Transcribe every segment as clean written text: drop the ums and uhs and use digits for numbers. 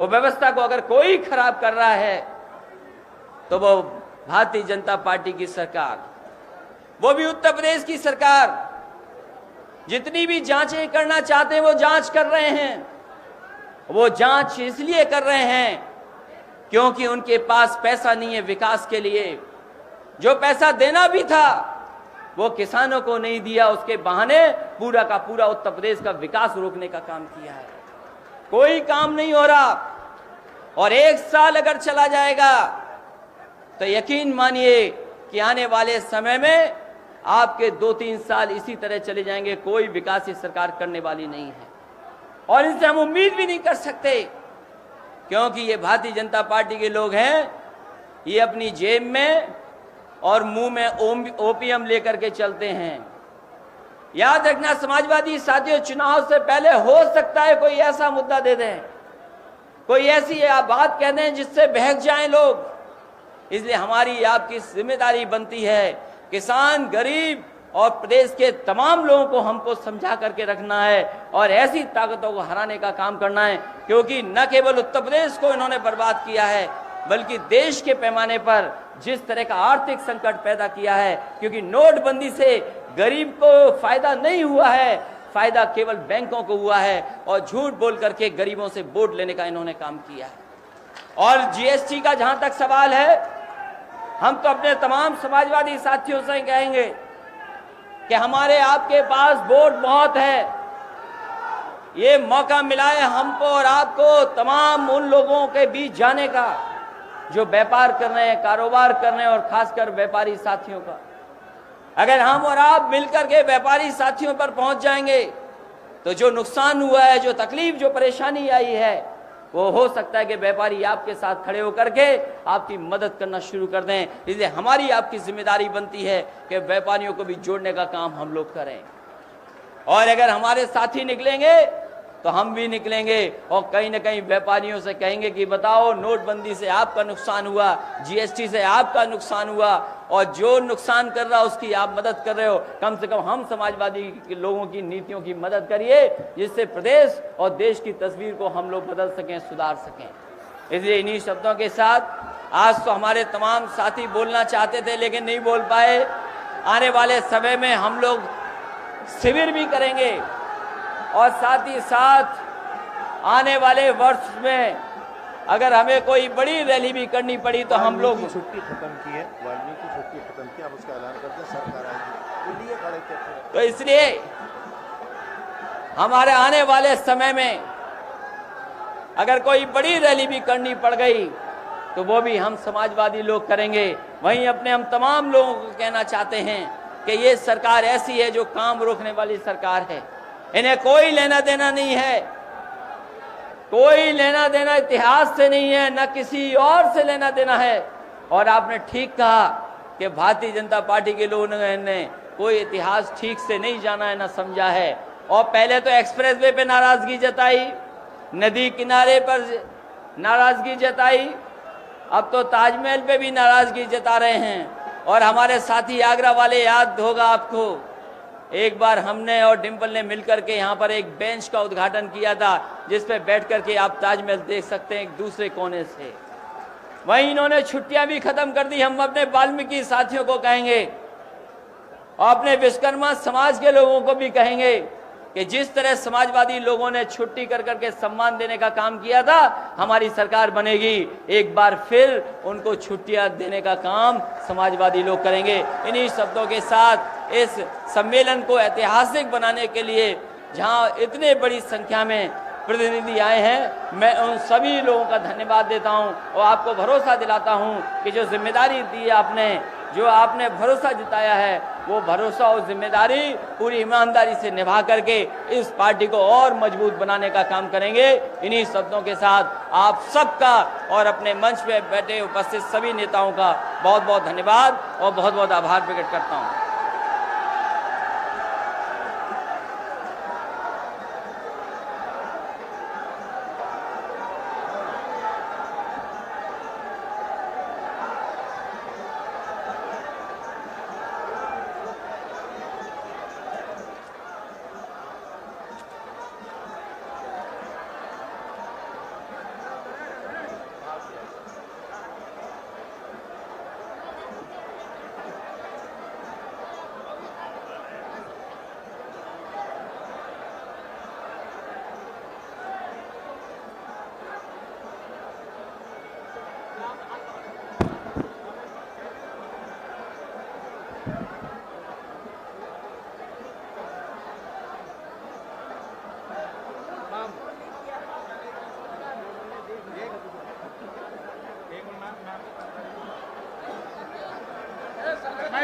वो व्यवस्था को अगर कोई खराब कर रहा है तो वो भारतीय जनता पार्टी की सरकार, वो भी उत्तर प्रदेश की सरकार। जितनी भी जांचें करना चाहते हैं वो जांच कर रहे हैं। वो जांच इसलिए कर रहे हैं क्योंकि उनके पास पैसा नहीं है विकास के लिए। जो पैसा देना भी था वो किसानों को नहीं दिया, उसके बहाने पूरा का पूरा उत्तर प्रदेश का विकास रोकने का काम किया है। कोई काम नहीं हो रहा। और 1 साल अगर चला जाएगा तो यकीन मानिए कि आने वाले समय में आपके 2-3 साल इसी तरह चले जाएंगे। कोई विकास ये सरकार करने वाली नहीं है और इनसे हम उम्मीद भी नहीं कर सकते, क्योंकि ये भारतीय जनता पार्टी के लोग हैं। ये अपनी जेब में और मुंह में ओपीएम लेकर के चलते हैं। याद रखना समाजवादी साथियों, चुनाव से पहले हो सकता है कोई ऐसा मुद्दा दे दें, कोई ऐसी बात कह दें जिससे बहक जाएं लोग। इसलिए हमारी आपकी जिम्मेदारी बनती है किसान, गरीब और प्रदेश के तमाम लोगों को हमको समझा करके रखना है और ऐसी ताकतों को हराने का काम करना है, क्योंकि न केवल उत्तर प्रदेश को इन्होंने बर्बाद किया है बल्कि देश के पैमाने पर जिस तरह का आर्थिक संकट पैदा किया है। क्योंकि नोटबंदी से गरीब को फायदा नहीं हुआ है, फायदा केवल बैंकों को हुआ है और झूठ बोल करके गरीबों से वोट लेने का इन्होंने काम किया है। और जीएसटी का जहां तक सवाल है, हम तो अपने तमाम समाजवादी साथियों से कहेंगे कि हमारे आपके पास वोट बहुत है। ये मौका मिला है हमको और आपको तमाम उन लोगों के बीच जाने का जो व्यापार कर रहे हैं, कारोबार कर रहे हैं, और खासकर व्यापारी साथियों का। अगर हम और आप मिलकर के व्यापारी साथियों पर पहुंच जाएंगे तो जो नुकसान हुआ है, जो तकलीफ, जो परेशानी आई है, वो हो सकता है कि व्यापारी आपके साथ खड़े होकर के आपकी मदद करना शुरू कर दें। इसलिए हमारी आपकी जिम्मेदारी बनती है कि व्यापारियों को भी जोड़ने का काम हम लोग करें। और अगर हमारे साथी निकलेंगे तो हम भी निकलेंगे और कहीं ना कहीं व्यापारियों से कहेंगे कि बताओ, नोटबंदी से आपका नुकसान हुआ, जीएसटी से आपका नुकसान हुआ, और जो नुकसान कर रहा उसकी आप मदद कर रहे हो। कम से कम हम समाजवादी के लोगों की नीतियों की मदद करिए, जिससे प्रदेश और देश की तस्वीर को हम लोग बदल सकें, सुधार सकें। इसलिए इन्हीं शब्दों के साथ आज तो हमारे तमाम साथी बोलना चाहते थे लेकिन नहीं बोल पाए। आने वाले समय में हम लोग शिविर भी करेंगे और साथ ही साथ आने वाले वर्ष में अगर हमें कोई बड़ी रैली भी करनी पड़ी तो हम लोग छुट्टी खत्म की है, वाल्मीकि छुट्टी खत्म की, अब उसका ऐलान करते हैं, सरकार आएगी। तो इसलिए हमारे आने वाले समय में अगर कोई बड़ी रैली भी करनी पड़ गई तो वो भी हम समाजवादी लोग करेंगे। वहीं अपने हम तमाम लोगों को कहना चाहते हैं कि ये सरकार ऐसी है जो काम रोकने वाली सरकार है। इन्हें कोई लेना देना नहीं है, कोई लेना देना इतिहास से नहीं है, न किसी और से लेना देना है। और आपने ठीक कहा कि भारतीय जनता पार्टी के लोगों ने कोई इतिहास ठीक से नहीं जाना है, न समझा है। और पहले तो एक्सप्रेसवे पे नाराजगी जताई, नदी किनारे पर नाराजगी जताई, अब तो ताजमहल पे भी नाराजगी जता रहे हैं। और हमारे साथी आगरा वाले, याद होगा आपको, एक बार हमने और डिम्पल ने मिलकर के यहाँ पर एक बेंच का उद्घाटन किया था जिस पे बैठ करके आप ताजमहल देख सकते हैं एक दूसरे कोने से। वहीं इन्होंने छुट्टियां भी खत्म कर दी। हम अपने वाल्मीकि साथियों को कहेंगे और अपने विश्वकर्मा समाज के लोगों को भी कहेंगे कि जिस तरह समाजवादी लोगों ने छुट्टी कर करके सम्मान देने का काम किया था, हमारी सरकार बनेगी एक बार फिर उनको छुट्टियां देने का काम समाजवादी लोग करेंगे। इन्हीं शब्दों के साथ इस सम्मेलन को ऐतिहासिक बनाने के लिए जहां इतने बड़ी संख्या में प्रतिनिधि आए हैं, मैं उन सभी लोगों का धन्यवाद देता हूं और आपको भरोसा दिलाता हूं कि जो जिम्मेदारी दी है आपने, जो आपने भरोसा जताया है, वो भरोसा और जिम्मेदारी पूरी ईमानदारी से निभा करके इस पार्टी को और मजबूत बनाने का काम करेंगे। इन्हीं शब्दों के साथ आप सबका और अपने मंच पे बैठे उपस्थित सभी नेताओं का बहुत बहुत धन्यवाद और बहुत बहुत आभार प्रकट करता हूं।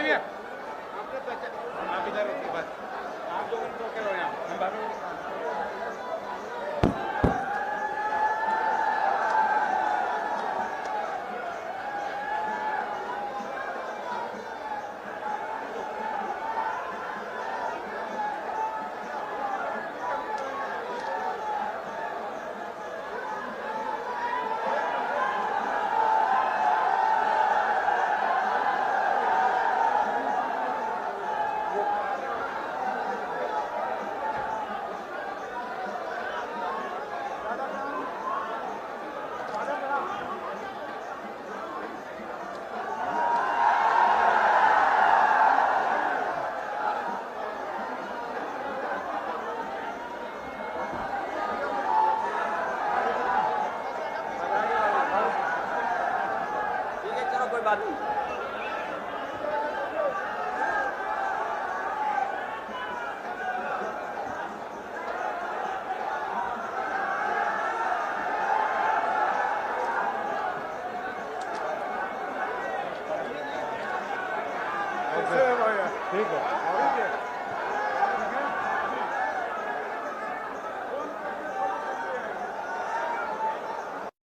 भाई भैया आप इधर रुकिए बस, आप 2 मिनट रोके रहो यहाँ, हम बाद में ठीक है, चलो कोई बात नहीं। ठीक है।